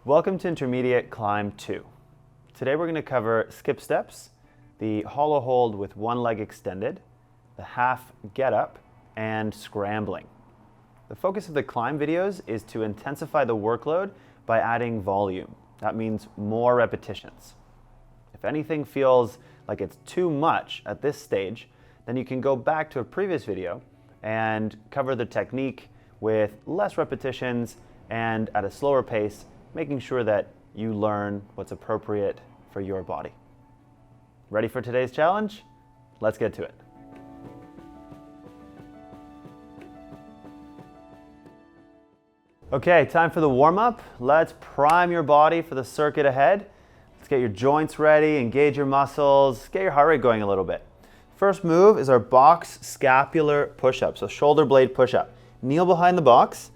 Welcome to Intermediate Climb 2. Today we're going to cover skip steps, the hollow hold with one leg extended, the half get up, and scrambling. The focus of the climb videos is to intensify the workload by adding volume. That means more repetitions. If anything feels like it's too much at this stage, then you can go back to a previous video and cover the technique with less repetitions and at a slower pace, making sure that you learn what's appropriate for your body. Ready for today's challenge? Let's get to it. Okay, time for the warm-up. Let's prime your body for the circuit ahead. Let's get your joints ready, engage your muscles, get your heart rate going a little bit. First move is our box scapular push-up, so shoulder blade push-up. Kneel behind the box,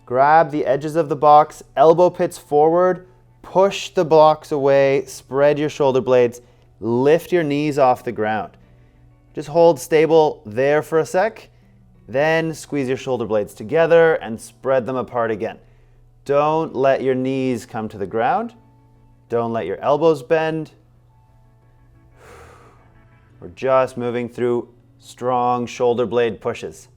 grab the edges of the box, elbow pits forward, push the box away, spread your shoulder blades, lift your knees off the ground. Just hold stable there for a sec, then squeeze your shoulder blades together and spread them apart again. Don't let your knees come to the ground. Don't let your elbows bend. We're just moving through strong shoulder blade pushes.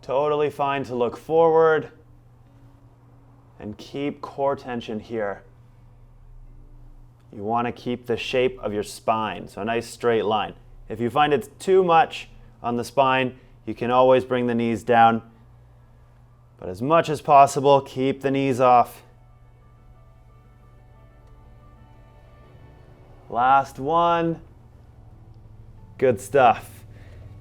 Totally fine to look forward and keep core tension here. You want to keep the shape of your spine, so a nice straight line. If you find it's too much on the spine, you can always bring the knees down. But as much as possible, keep the knees off. Last one. Good stuff.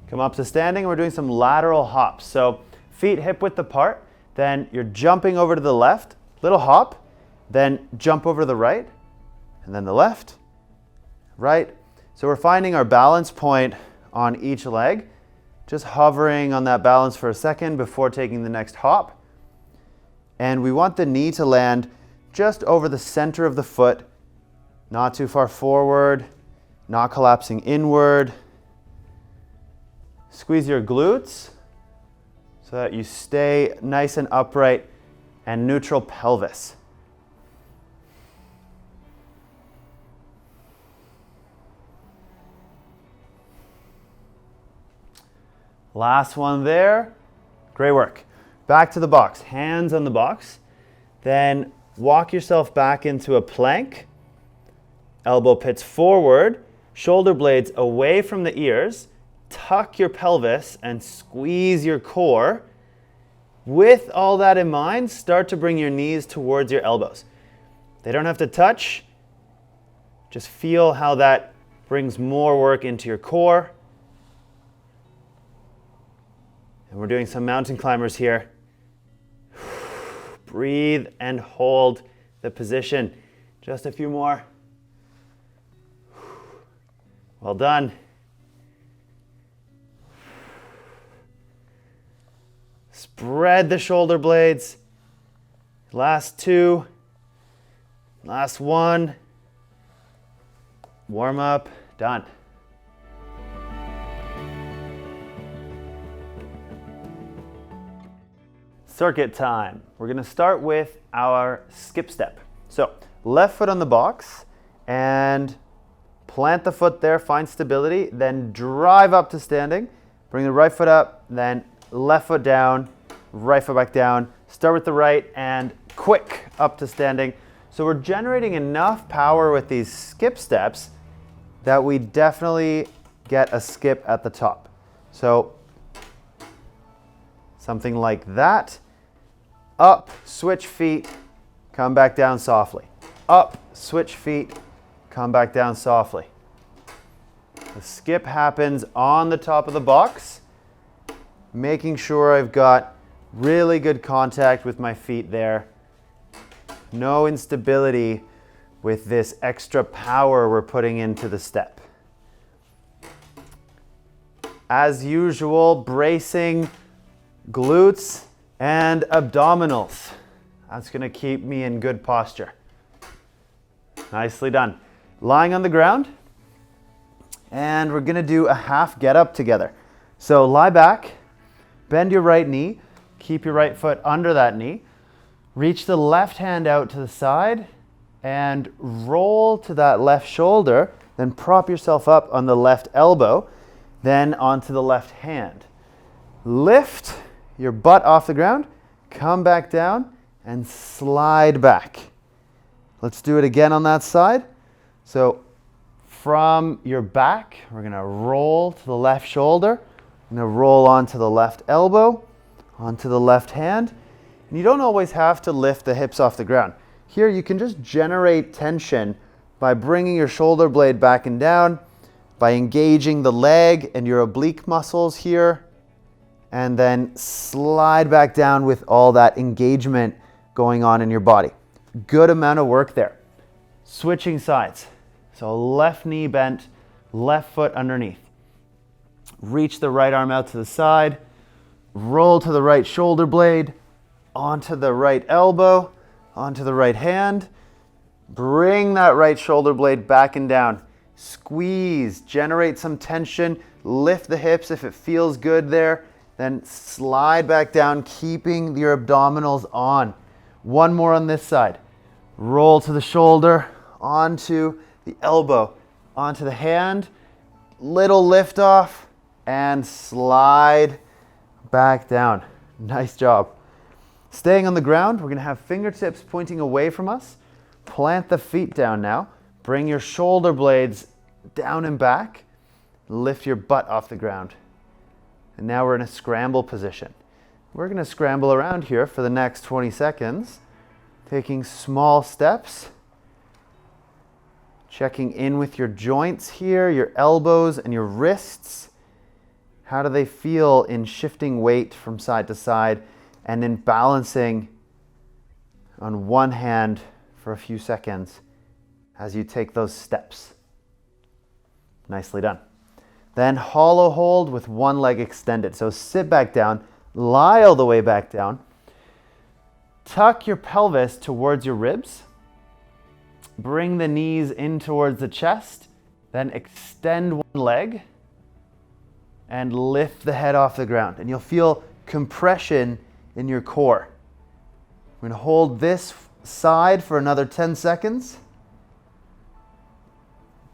Come up to standing, and we're doing some lateral hops. So feet hip width apart, then you're jumping over to the left, little hop, then jump over to the right, and then the left, right. So we're finding our balance point on each leg, just hovering on that balance for a second before taking the next hop. And we want the knee to land just over the center of the foot, not too far forward, not collapsing inward. Squeeze your glutes so that you stay nice and upright and neutral pelvis. Last one there. Great work. Back to the box. Hands on the box. Then walk yourself back into a plank. Elbow pits forward, shoulder blades away from the ears, tuck your pelvis and squeeze your core. With all that in mind, start to bring your knees towards your elbows. They don't have to touch. Just feel how that brings more work into your core. And we're doing some mountain climbers here. Breathe and hold the position. Just a few more. Well done. Spread the shoulder blades. Last two. Last one. Warm up. Done. Circuit time. We're going to start with our skip step. So left foot on the box and plant the foot there, find stability, then drive up to standing. Bring the right foot up, then left foot down, right foot back down. Start with the right and quick up to standing. So we're generating enough power with these skip steps that we definitely get a skip at the top. So something like that. Up, switch feet, come back down softly. Up, switch feet, come back down softly. The skip happens on the top of the box, making sure I've got really good contact with my feet there. No instability with this extra power we're putting into the step. As usual, bracing glutes and abdominals. That's going to keep me in good posture. Nicely done. Lying on the ground, and we're going to do a half get up together. So lie back, Bend your right knee. Keep your right foot under that knee. Reach the left hand out to the side and roll to that left shoulder. Then prop yourself up on the left elbow, then onto the left hand. Lift your butt off the ground, come back down, and slide back. Let's do it again on that side. So from your back, we're gonna roll to the left shoulder. We're gonna roll onto the left elbow, onto the left hand. And you don't always have to lift the hips off the ground. Here you can just generate tension by bringing your shoulder blade back and down, by engaging the leg and your oblique muscles here, and then slide back down with all that engagement going on in your body. Good amount of work there. Switching sides. So left knee bent, left foot underneath. Reach the right arm out to the side, roll to the right shoulder blade, onto the right elbow, onto the right hand. Bring that right shoulder blade back and down. Squeeze, generate some tension, lift the hips if it feels good there, then slide back down, keeping your abdominals on. One more on this side. Roll to the shoulder, onto the elbow, onto the hand, little lift off, and slide back down. Nice job. Staying on the ground, we're gonna have fingertips pointing away from us. Plant the feet down now. Bring your shoulder blades down and back. Lift your butt off the ground. And now we're in a scramble position. We're gonna scramble around here for the next 20 seconds, taking small steps, checking in with your joints here, your elbows and your wrists. How do they feel in shifting weight from side to side and in balancing on one hand for a few seconds as you take those steps? Nicely done. Then hollow hold with one leg extended. So sit back down, lie all the way back down. Tuck your pelvis towards your ribs. Bring the knees in towards the chest. Then extend one leg and lift the head off the ground. And you'll feel compression in your core. We're going to hold this side for another 10 seconds.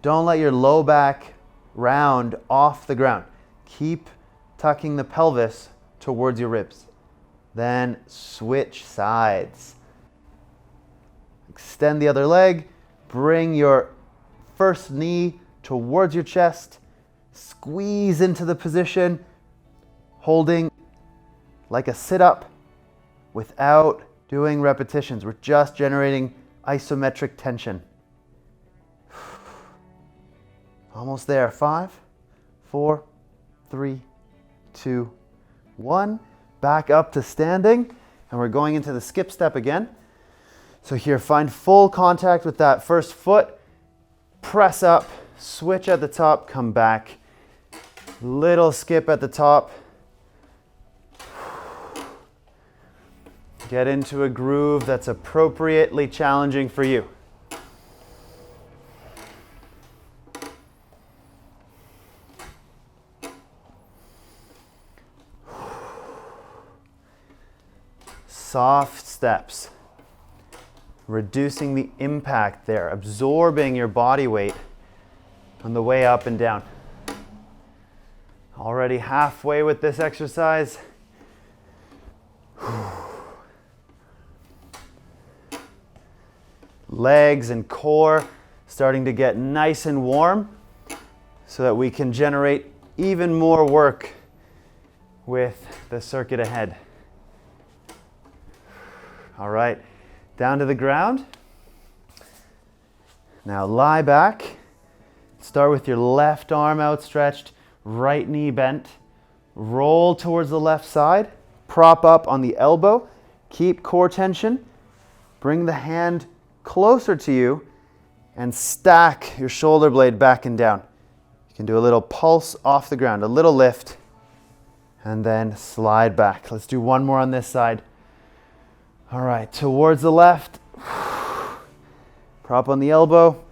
Don't let your low back round off the ground. Keep tucking the pelvis towards your ribs. Then switch sides. Extend the other leg. Bring your first knee towards your chest. Squeeze into the position, holding like a sit-up without doing repetitions. We're just generating isometric tension. Almost there. 5, 4, 3, 2, 1. Back up to standing, and we're going into the skip step again. So here, find full contact with that first foot. Press up, switch at the top, come back. Little skip at the top. Get into a groove that's appropriately challenging for you. Soft steps. Reducing the impact there, absorbing your body weight on the way up and down. Already halfway with this exercise. Legs and core starting to get nice and warm so that we can generate even more work with the circuit ahead. All right, down to the ground. Now lie back. Start with your left arm outstretched, right knee bent. Roll towards the left side. Prop up on the elbow. Keep core tension. Bring the hand closer to you and stack your shoulder blade back and down. You can do a little pulse off the ground, a little lift, and then slide back. Let's do one more on this side. All right, towards the left. Prop on the elbow,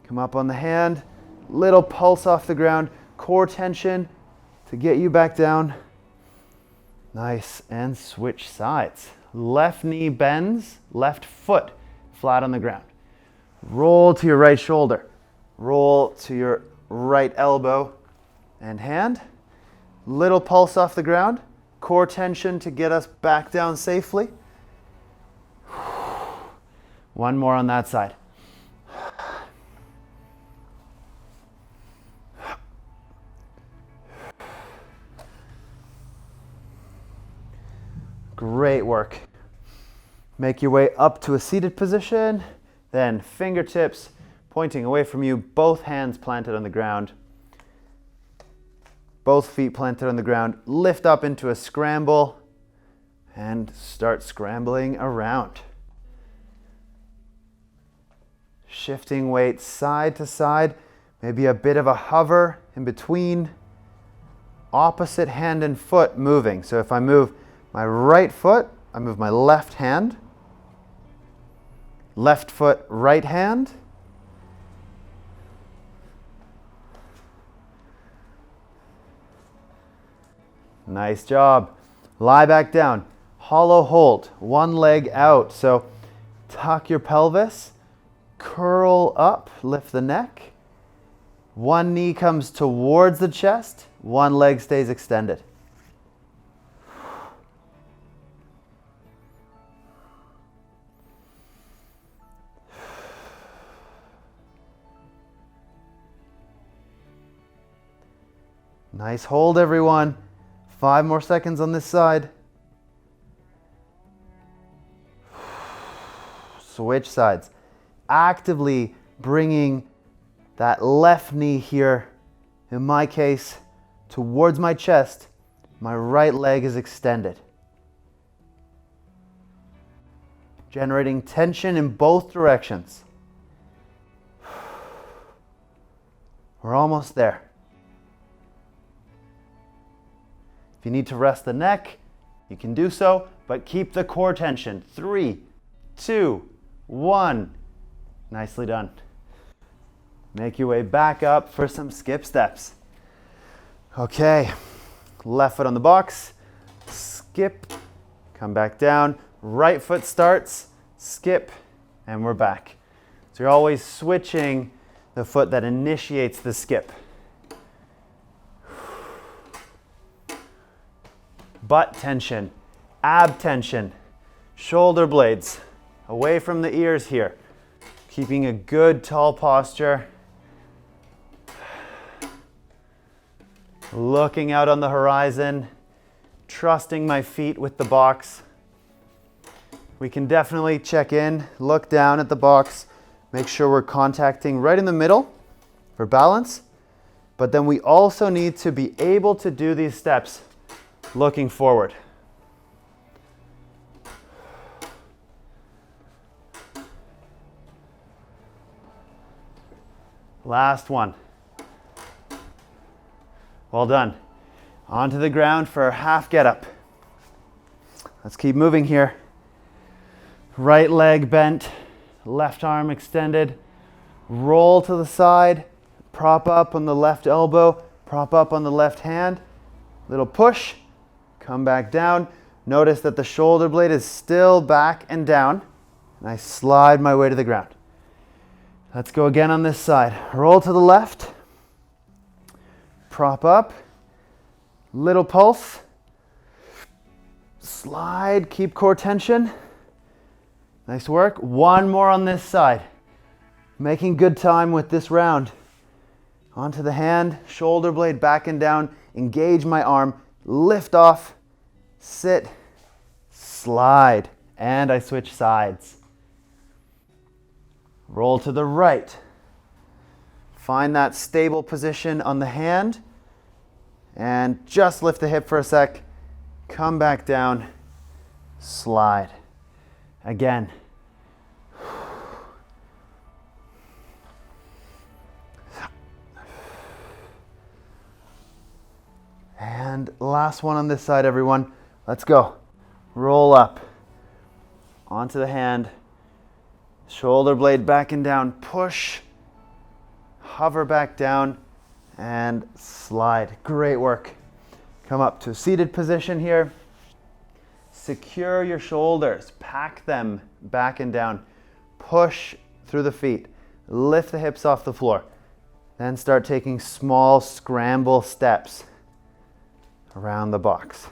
come up on the hand, little pulse off the ground, core tension to get you back down. Nice, and switch sides. Left knee bends, left foot flat on the ground. Roll to your right shoulder. Roll to your right elbow and hand. Little pulse off the ground. Core tension to get us back down safely. One more on that side. Great work. Make your way up to a seated position, then fingertips pointing away from you, both hands planted on the ground, both feet planted on the ground. Lift up into a scramble and start scrambling around. Shifting weight side to side, maybe a bit of a hover in between. Opposite hand and foot moving. So if I move my right foot, I move my left hand. Left foot, right hand. Nice job. Lie back down. Hollow hold. One leg out. So tuck your pelvis. Curl up. Lift the neck. One knee comes towards the chest. One leg stays extended. Nice hold, everyone. 5 more seconds on this side. Switch sides. Actively bringing that left knee here, in my case, towards my chest. My right leg is extended. Generating tension in both directions. We're almost there. If you need to rest the neck, you can do so, but keep the core tension. 3, 2, 1. Nicely done. Make your way back up for some skip steps. Okay, left foot on the box, skip, come back down, right foot starts, skip, and we're back. So you're always switching the foot that initiates the skip. Butt tension, ab tension, shoulder blades away from the ears here. Keeping a good tall posture. Looking out on the horizon, trusting my feet with the box. We can definitely check in, look down at the box, make sure we're contacting right in the middle for balance. But then we also need to be able to do these steps looking forward. Last one. Well done. Onto the ground for a half get up. Let's keep moving here. Right leg bent, left arm extended. Roll to the side, prop up on the left elbow, prop up on the left hand. Little push. Come back down. Notice that the shoulder blade is still back and down. And I slide my way to the ground. Let's go again on this side. Roll to the left. Prop up. Little pulse. Slide. Keep core tension. Nice work. One more on this side. Making good time with this round. Onto the hand. Shoulder blade back and down. Engage my arm. Lift off. Sit, slide, and I switch sides. Roll to the right. Find that stable position on the hand and just lift the hip for a sec. Come back down, slide. Again. And last one on this side, everyone. Let's go. Roll up. Onto the hand. Shoulder blade back and down. Push. Hover back down. And slide. Great work. Come up to a seated position here. Secure your shoulders, pack them back and down. Push through the feet, lift the hips off the floor. Then start taking small scramble steps around the box.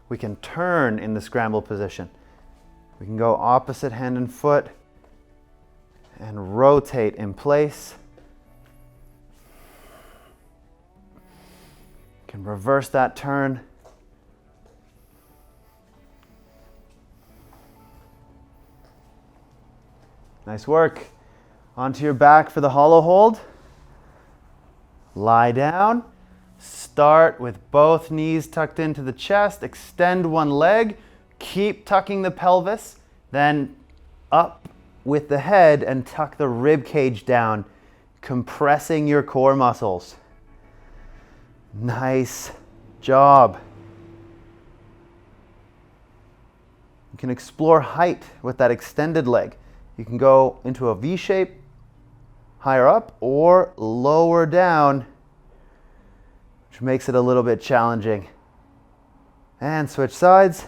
We can turn in the scramble position. We can go opposite hand and foot and rotate in place. Can reverse that turn. Nice work. Onto your back for the hollow hold. Lie down. Start with both knees tucked into the chest. Extend one leg. Keep tucking the pelvis. Then up with the head and tuck the rib cage down, compressing your core muscles. Nice job. You can explore height with that extended leg. You can go into a V shape, higher up, or lower down, which makes it a little bit challenging. And switch sides.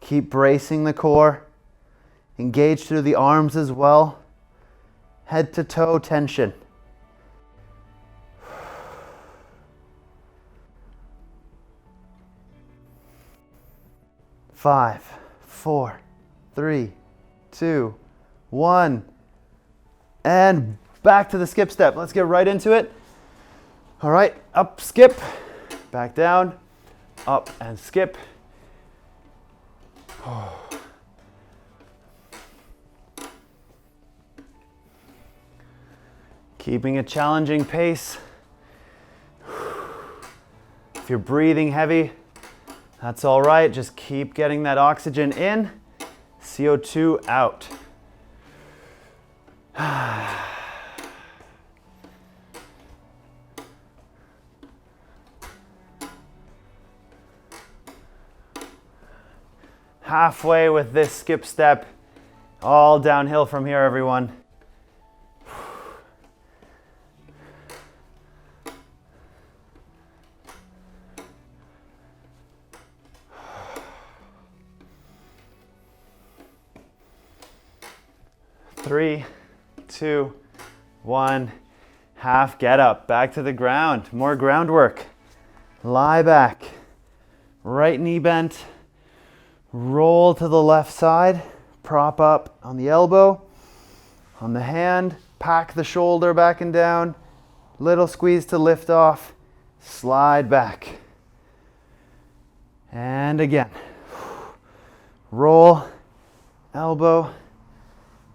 Keep bracing the core. Engage through the arms as well. Head to toe tension. Five, 4, 3, 2, 1. And back to the skip step. Let's get right into it. All right, up, skip, back down, up and skip. Keeping a challenging pace. If you're breathing heavy, that's all right. Just keep getting that oxygen in, CO2 out. Halfway with this skip step. All downhill from here, everyone. Three, 2, 1. Half get up, back to the ground. More groundwork. Lie back. Right knee bent. Roll to the left side. Prop up on the elbow, on the hand. Pack the shoulder back and down. Little squeeze to lift off. Slide back. And again. Roll, elbow,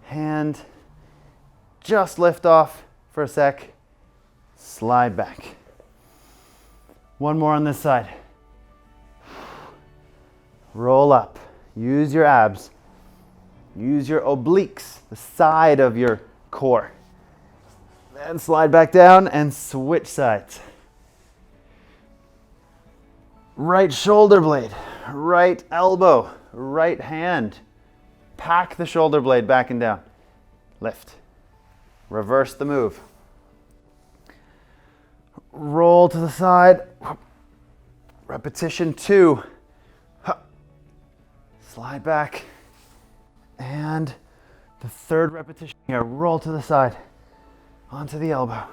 hand, just lift off for a sec, slide back. One more on this side. Roll up, use your abs, use your obliques, the side of your core. Then slide back down and switch sides. Right shoulder blade, right elbow, right hand. Pack the shoulder blade back and down. Lift. Reverse the move. Roll to the side. Repetition 2. Slide back. And the third repetition here. Roll to the side. Onto the elbow.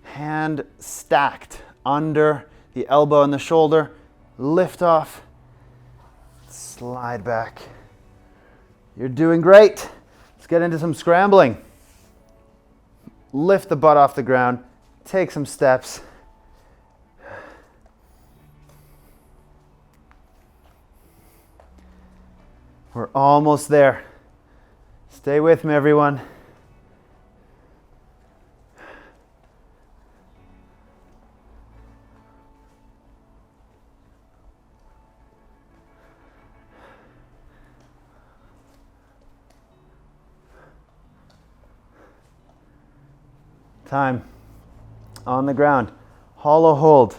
Hand stacked under the elbow and the shoulder. Lift off. Slide back. You're doing great. Let's get into some scrambling. Lift the butt off the ground. Take some steps. We're almost there. Stay with me, everyone. Time. On the ground. Hollow hold.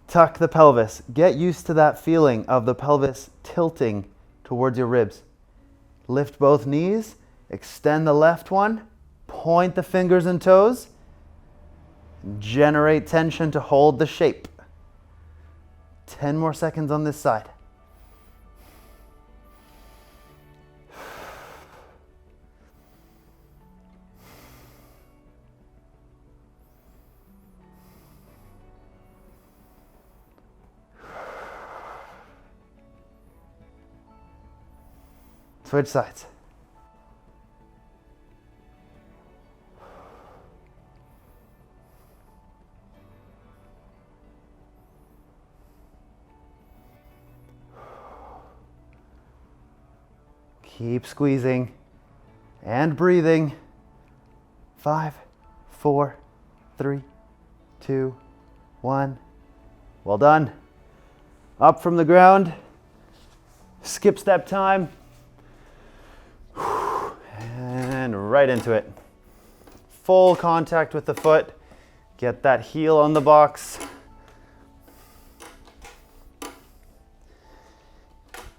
Tuck the pelvis. Get used to that feeling of the pelvis tilting towards your ribs. Lift both knees. Extend the left one. Point the fingers and toes. Generate tension to hold the shape. 10 more seconds on this side. Switch sides. Keep squeezing and breathing. 5, 4, 3, 2, 1. Well done. Up from the ground. Skip step time. And right into it. Full contact with the foot. Get that heel on the box.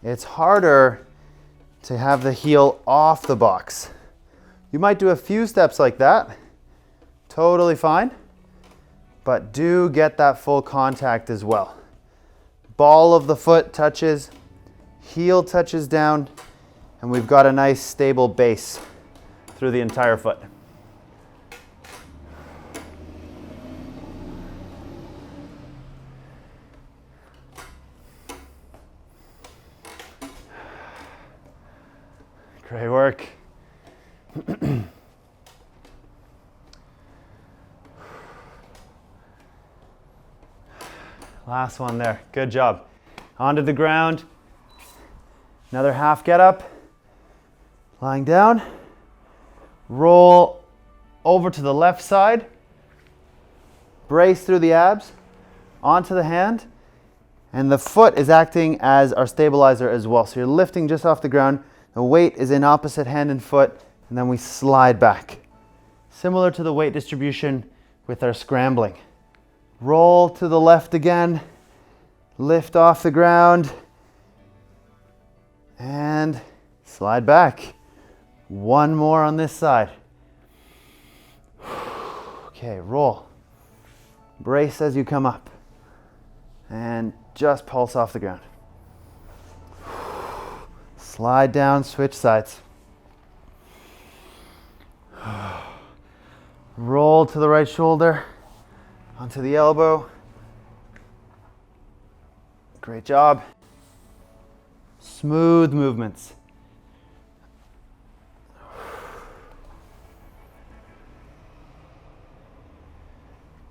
It's harder to have the heel off the box. You might do a few steps like that. Totally fine. But do get that full contact as well. Ball of the foot touches, heel touches down, and we've got a nice stable base through the entire foot. Great work. Last one there. Good job. Onto the ground. Another half get up. Lying down. Roll over to the left side. Brace through the abs. Onto the hand. And the foot is acting as our stabilizer as well. So you're lifting just off the ground. The weight is in opposite hand and foot. And then we slide back. Similar to the weight distribution with our scrambling. Roll to the left again. Lift off the ground. And slide back. One more on this side. Okay, roll. Brace as you come up. And just pulse off the ground. Slide down, switch sides. Roll to the right shoulder, onto the elbow. Great job. Smooth movements.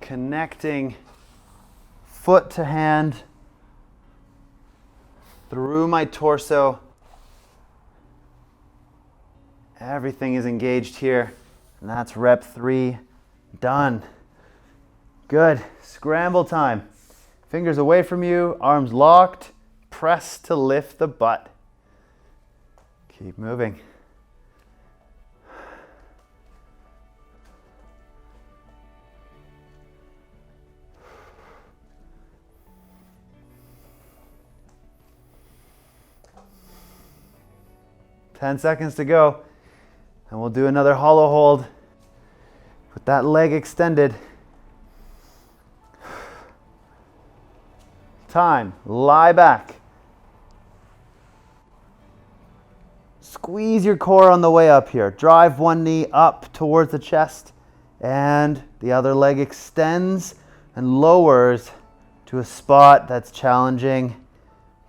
Connecting foot to hand through my torso. Everything is engaged here. And that's rep 3 done. Good. Scramble time. Fingers away from you, arms locked. Press to lift the butt. Keep moving. Ten seconds to go. And we'll do another hollow hold with that leg extended. Time. Lie back. Squeeze your core on the way up here. Drive one knee up towards the chest and the other leg extends and lowers to a spot that's challenging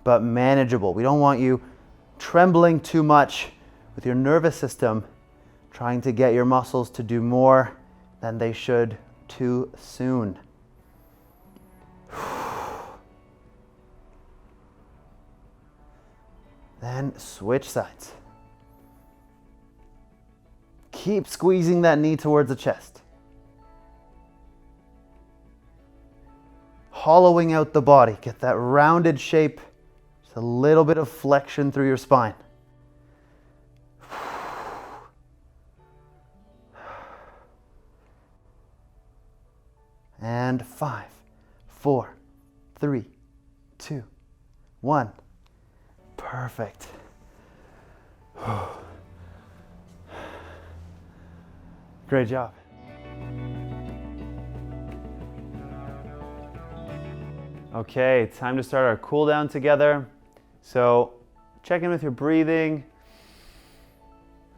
but manageable. We don't want you trembling too much with your nervous system, trying to get your muscles to do more than they should too soon. Then switch sides. Keep squeezing that knee towards the chest. Hollowing out the body. Get that rounded shape. Just a little bit of flexion through your spine. And 5, 4, 3, 2, 1. Perfect. Great job. Okay, it's time to start our cool down together. So check in with your breathing.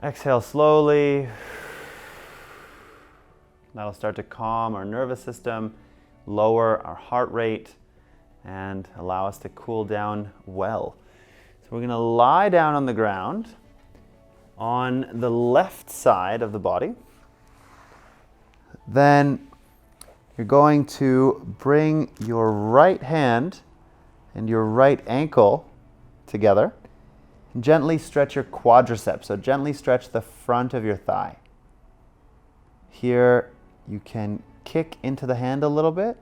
Exhale slowly. That'll start to calm our nervous system, lower our heart rate, and allow us to cool down well. So we're going to lie down on the ground on the left side of the body. Then you're going to bring your right hand and your right ankle together and gently stretch your quadriceps. So gently stretch the front of your thigh. Here you can kick into the hand a little bit.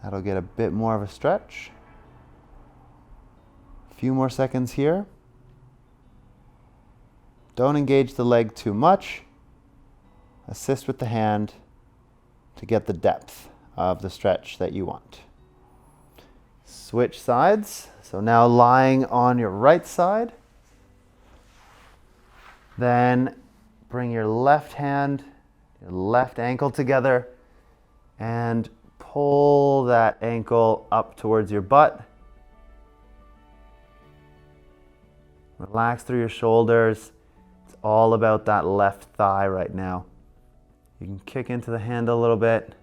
That'll get a bit more of a stretch. A few more seconds here. Don't engage the leg too much. Assist with the hand to get the depth of the stretch that you want. Switch sides. So now lying on your right side. Then bring your left hand, your left ankle together and pull that ankle up towards your butt. Relax through your shoulders. It's all about that left thigh right now. You can kick into the hand a little bit.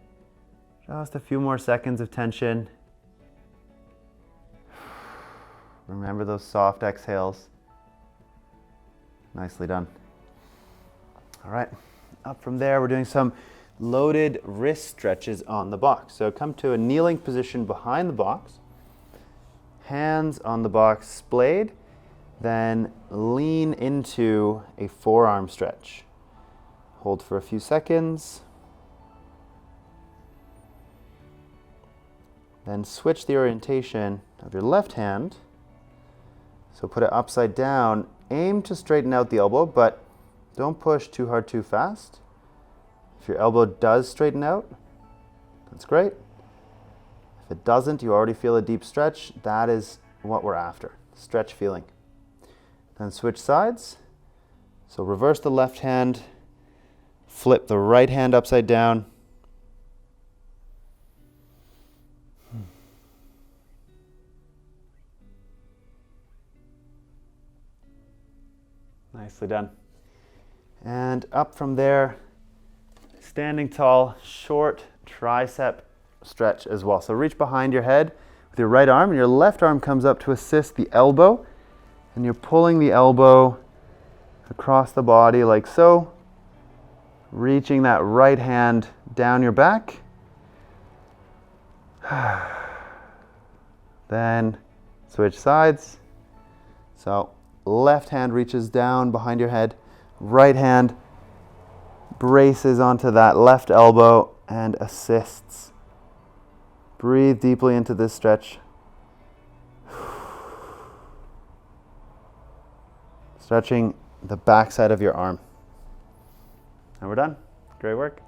Just a few more seconds of tension. Remember those soft exhales. Nicely done. All right, up from there, we're doing some loaded wrist stretches on the box. So come to a kneeling position behind the box. Hands on the box splayed. Then lean into a forearm stretch. Hold for a few seconds. Then switch the orientation of your left hand. So put it upside down. Aim to straighten out the elbow, but don't push too hard too fast. If your elbow does straighten out, that's great. If it doesn't, you already feel a deep stretch. That is what we're after, stretch feeling. Then switch sides. So reverse the left hand. Flip the right hand upside down. Nicely done. And up from there, standing tall, short tricep stretch as well. So reach behind your head with your right arm, and your left arm comes up to assist the elbow, and you're pulling the elbow across the body like so. Reaching that right hand down your back. Then switch sides. So left hand reaches down behind your head. Right hand braces onto that left elbow and assists. Breathe deeply into this stretch. Stretching the backside of your arm. And we're done. Great work.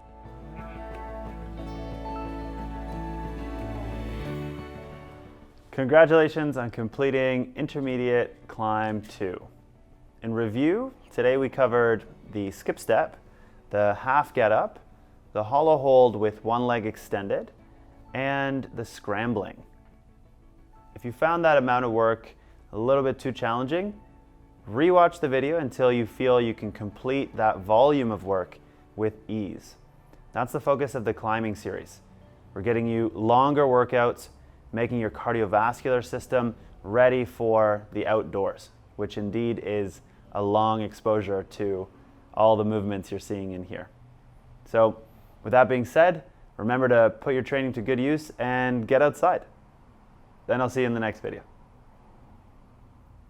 Congratulations on completing Intermediate Climb 2. In review, today we covered the skip step, the half get up, the hollow hold with one leg extended, and the scrambling. If you found that amount of work a little bit too challenging, rewatch the video until you feel you can complete that volume of work with ease. That's the focus of the climbing series. We're getting you longer workouts, making your cardiovascular system ready for the outdoors, which indeed is a long exposure to all the movements you're seeing in here. So with that being said, remember to put your training to good use and get outside. Then I'll see you in the next video.